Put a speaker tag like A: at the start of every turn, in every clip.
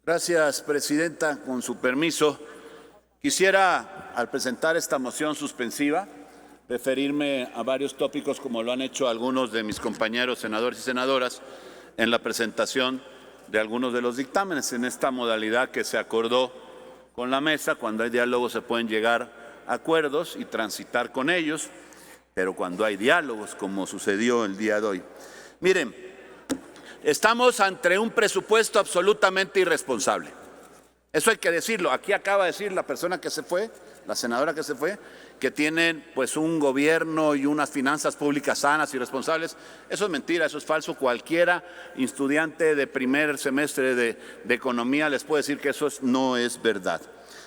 A: Gracias, presidenta. Con su permiso, quisiera, al presentar esta moción suspensiva, referirme a varios tópicos, como lo han hecho algunos de mis compañeros senadores y senadoras, en la presentación de algunos de los dictámenes, en esta modalidad que se acordó con la mesa. Cuando hay diálogo se pueden llegar a acuerdos y transitar con ellos, pero cuando hay diálogos, como sucedió el día de hoy. Miren, estamos ante un presupuesto absolutamente irresponsable. Eso hay que decirlo. Aquí acaba de decir la persona que se fue, la senadora que se fue, que tienen pues un gobierno y unas finanzas públicas sanas y responsables. Eso es mentira, eso es falso. Cualquiera estudiante de primer semestre de economía les puede decir que eso no es verdad.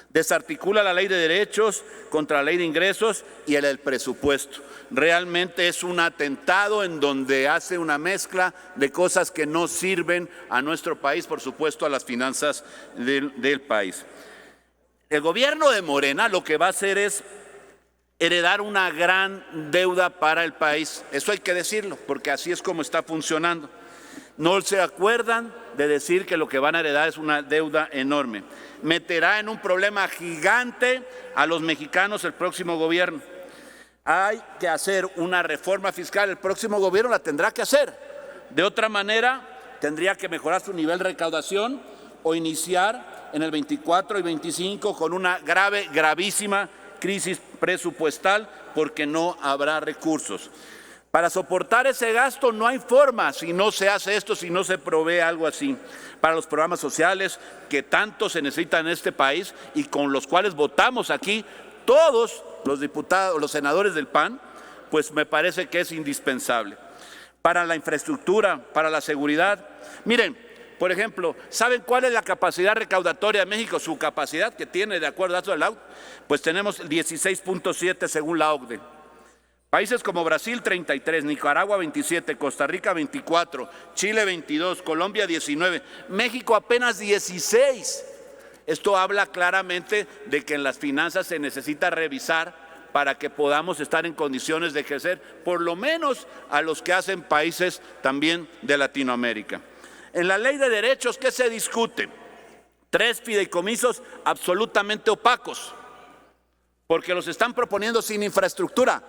A: Desarticula la ley de derechos contra la ley de ingresos y el presupuesto. Realmente es un atentado en donde hace una mezcla de cosas que no sirven a nuestro país, por supuesto a las finanzas del país. El gobierno de Morena lo que va a hacer es heredar una gran deuda para el país. Eso hay que decirlo, porque así es como está funcionando. No se acuerdan de decir que lo que van a heredar es una deuda enorme. Meterá en un problema gigante a los mexicanos el próximo gobierno. Hay que hacer una reforma fiscal, el próximo gobierno la tendrá que hacer. De otra manera, tendría que mejorar su nivel de recaudación o iniciar en el 24 y 25 con una gravísima crisis presupuestal, porque no habrá recursos. Para soportar ese gasto no hay forma si no se hace esto, si no se provee algo así. Para los programas sociales que tanto se necesitan en este país y con los cuales votamos aquí todos los diputados, los senadores del PAN, pues me parece que es indispensable. Para la infraestructura, para la seguridad. Miren, por ejemplo, ¿saben cuál es la capacidad recaudatoria de México? Su capacidad que tiene, de acuerdo a datos de la OCDE, pues tenemos 16.7 según la OCDE. Países como Brasil 33, Nicaragua 27, Costa Rica 24, Chile 22, Colombia 19, México apenas 16. Esto habla claramente de que en las finanzas se necesita revisar para que podamos estar en condiciones de crecer, por lo menos a los que hacen países también de Latinoamérica. En la ley de derechos, ¿qué se discute? 3 fideicomisos absolutamente opacos, porque los están proponiendo sin infraestructura.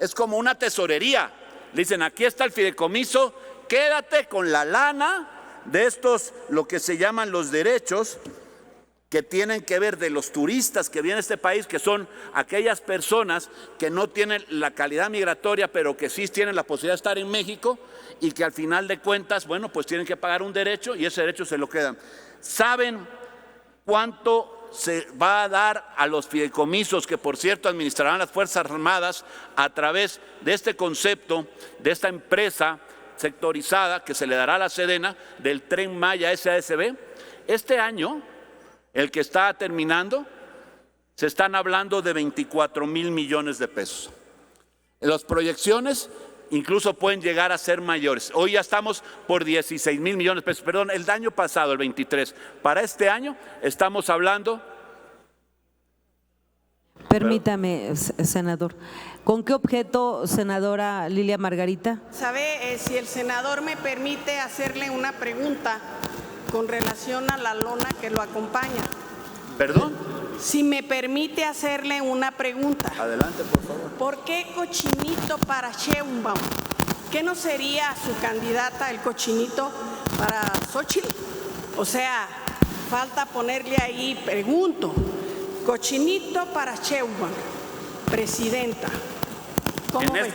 A: Es como una tesorería. Le dicen, aquí está el fideicomiso, quédate con la lana de estos, lo que se llaman los derechos, que tienen que ver de los turistas que vienen a este país, que son aquellas personas que no tienen la calidad migratoria, pero que sí tienen la posibilidad de estar en México y que al final de cuentas, bueno, pues tienen que pagar un derecho y ese derecho se lo quedan. ¿Saben cuánto se va a dar a los fideicomisos que, por cierto, administrarán las Fuerzas Armadas a través de este concepto, de esta empresa sectorizada que se le dará a la Sedena del Tren Maya SASB? Este año, el que está terminando, se están hablando de 24,000 millones de pesos. Las proyecciones incluso pueden llegar a ser mayores. Hoy ya estamos por 16,000 millones de pesos. Perdón, el año pasado, el 23. Para este año estamos hablando.
B: Permítame, senador. ¿Con qué objeto, senadora Lilia Margarita?
C: ¿Sabe si el senador me permite hacerle una pregunta con relación a la lona que lo acompaña?
A: ¿Perdón?
C: Si me permite hacerle una pregunta.
A: Adelante, por favor.
C: ¿Por qué cochinito para Sheinbaum? ¿Qué no sería su candidata el cochinito para Xochitl? O sea, falta ponerle ahí, pregunto, cochinito para Sheinbaum, presidenta.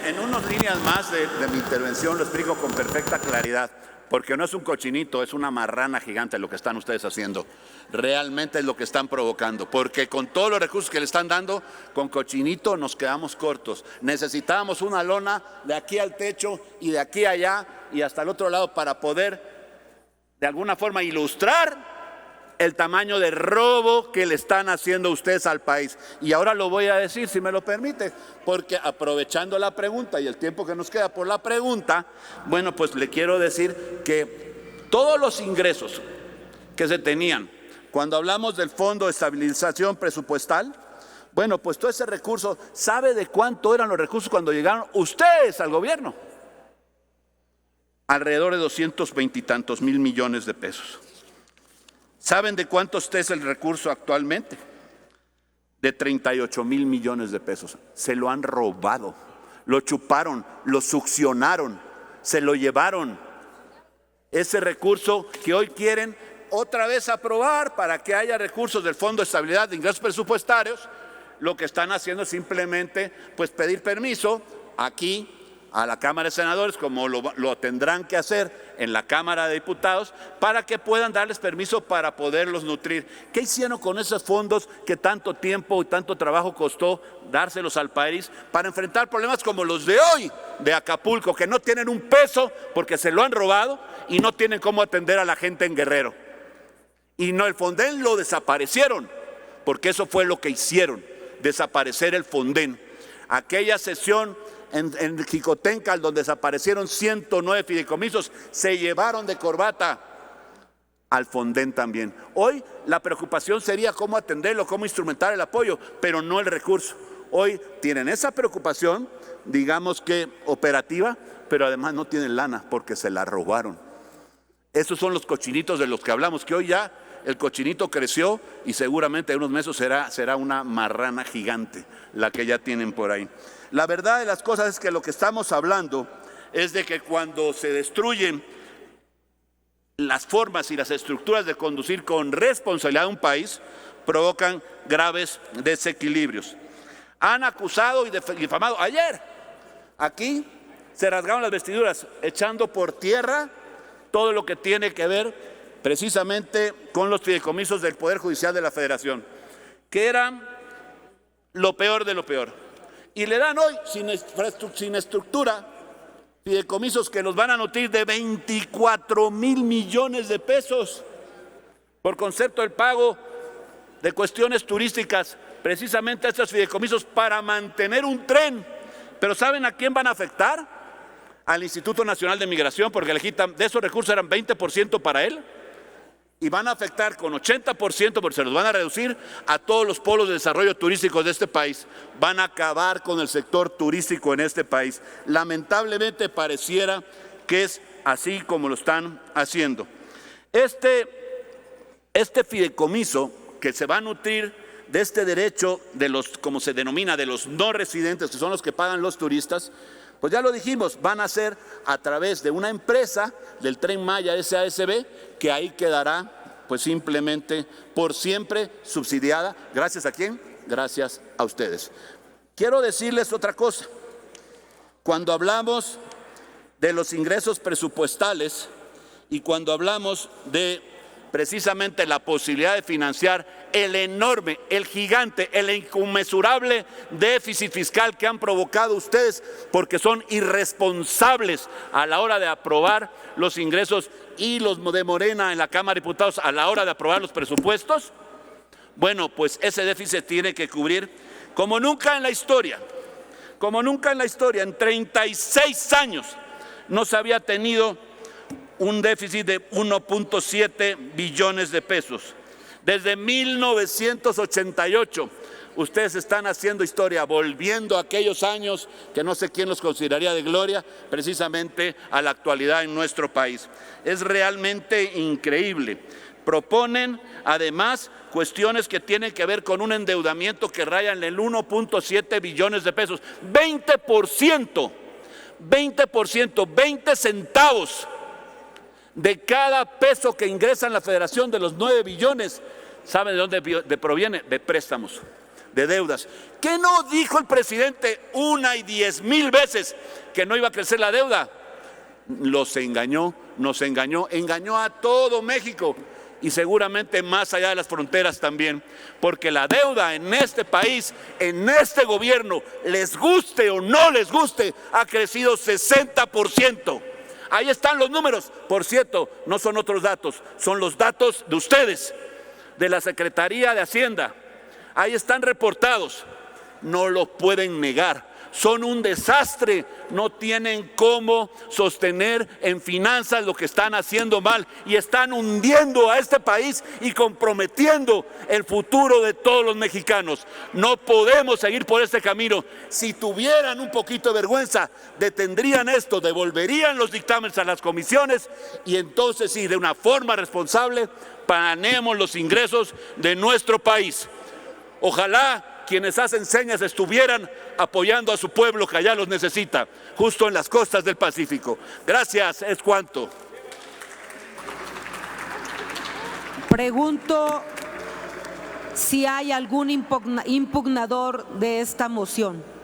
A: En unas líneas más de mi intervención lo explico con perfecta claridad. Porque no es un cochinito, es una marrana gigante lo que están ustedes haciendo. Realmente es lo que están provocando. Porque con todos los recursos que le están dando, con cochinito nos quedamos cortos. Necesitábamos una lona de aquí al techo y de aquí a allá y hasta el otro lado para poder, de alguna forma, ilustrar el tamaño de robo que le están haciendo ustedes al país. Y ahora lo voy a decir, si me lo permite, porque aprovechando la pregunta y el tiempo que nos queda por la pregunta, bueno, pues le quiero decir que todos los ingresos que se tenían cuando hablamos del Fondo de Estabilización Presupuestal, bueno, pues todo ese recurso, ¿sabe de cuánto eran los recursos cuando llegaron ustedes al gobierno? Alrededor de 220 y tantos mil millones de pesos. ¿Saben de cuánto es el recurso actualmente? De 38,000 millones de pesos. Se lo han robado, lo chuparon, lo succionaron, se lo llevaron. Ese recurso que hoy quieren otra vez aprobar para que haya recursos del Fondo de Estabilidad de Ingresos Presupuestarios, lo que están haciendo es simplemente pues pedir permiso aquí a la Cámara de Senadores, como lo tendrán que hacer en la Cámara de Diputados, para que puedan darles permiso para poderlos nutrir. ¿Qué hicieron con esos fondos que tanto tiempo y tanto trabajo costó dárselos al país para enfrentar problemas como los de hoy de Acapulco, que no tienen un peso porque se lo han robado y no tienen cómo atender a la gente en Guerrero? Y no, el Fonden lo desaparecieron, porque eso fue lo que hicieron, desaparecer el Fonden. Aquella sesión en Jicotencal, donde desaparecieron 109 fideicomisos, se llevaron de corbata al Fonden también. Hoy la preocupación sería cómo atenderlo, cómo instrumentar el apoyo, pero no el recurso. Hoy tienen esa preocupación, digamos que operativa, pero además no tienen lana porque se la robaron. Esos son los cochinitos de los que hablamos, que hoy ya el cochinito creció y seguramente en unos meses será una marrana gigante la que ya tienen por ahí. La verdad de las cosas es que lo que estamos hablando es de que cuando se destruyen las formas y las estructuras de conducir con responsabilidad a un país, provocan graves desequilibrios. Han acusado y difamado. Ayer, aquí, se rasgaron las vestiduras, echando por tierra todo lo que tiene que ver precisamente con los fideicomisos del Poder Judicial de la Federación, que eran lo peor de lo peor. Y le dan hoy, sin estructura, fideicomisos que los van a nutrir de 24,000 millones de pesos por concepto del pago de cuestiones turísticas, precisamente a estos fideicomisos para mantener un tren. Pero ¿saben a quién van a afectar? Al Instituto Nacional de Migración, porque de esos recursos eran 20% para él, y van a afectar con 80%, porque se los van a reducir, a todos los polos de desarrollo turístico de este país. Van a acabar con el sector turístico en este país. Lamentablemente pareciera que es así como lo están haciendo. Este fideicomiso que se va a nutrir de este derecho de los, como se denomina, de los no residentes, que son los que pagan los turistas, pues ya lo dijimos, van a ser a través de una empresa del Tren Maya SASB, que ahí quedará pues simplemente por siempre subsidiada. ¿Gracias a quién? Gracias a ustedes. Quiero decirles otra cosa. Cuando hablamos de los ingresos presupuestales y cuando hablamos de precisamente la posibilidad de financiar el enorme, el gigante, el inconmensurable déficit fiscal que han provocado ustedes porque son irresponsables a la hora de aprobar los ingresos y los de Morena en la Cámara de Diputados a la hora de aprobar los presupuestos. Bueno, pues ese déficit tiene que cubrir como nunca en la historia, en 36 años no se había tenido un déficit de 1.7 billones de pesos. Desde 1988 ustedes están haciendo historia, volviendo a aquellos años que no sé quién los consideraría de gloria, precisamente a la actualidad en nuestro país. Es realmente increíble. Proponen además cuestiones que tienen que ver con un endeudamiento que raya en el 1.7 billones de pesos. 20%, 20 centavos de cada peso que ingresa en la Federación de los 9 billones, ¿saben de dónde proviene? De préstamos, de deudas. ¿Qué no dijo el presidente 1 y 10,000 veces que no iba a crecer la deuda? Los engañó, nos engañó, engañó a todo México y seguramente más allá de las fronteras también, porque la deuda en este país, en este gobierno, les guste o no les guste, ha crecido 60%. Ahí están los números. Por cierto, no son otros datos, son los datos de ustedes, de la Secretaría de Hacienda. Ahí están reportados. No lo pueden negar. Son un desastre, no tienen cómo sostener en finanzas lo que están haciendo mal y están hundiendo a este país y comprometiendo el futuro de todos los mexicanos. No podemos seguir por este camino. Si tuvieran un poquito de vergüenza, detendrían esto, devolverían los dictámenes a las comisiones y entonces sí, de una forma responsable, planeemos los ingresos de nuestro país. Ojalá quienes hacen señas estuvieran apoyando a su pueblo que allá los necesita, justo en las costas del Pacífico. Gracias, es cuanto.
B: Pregunto si hay algún impugnador de esta moción.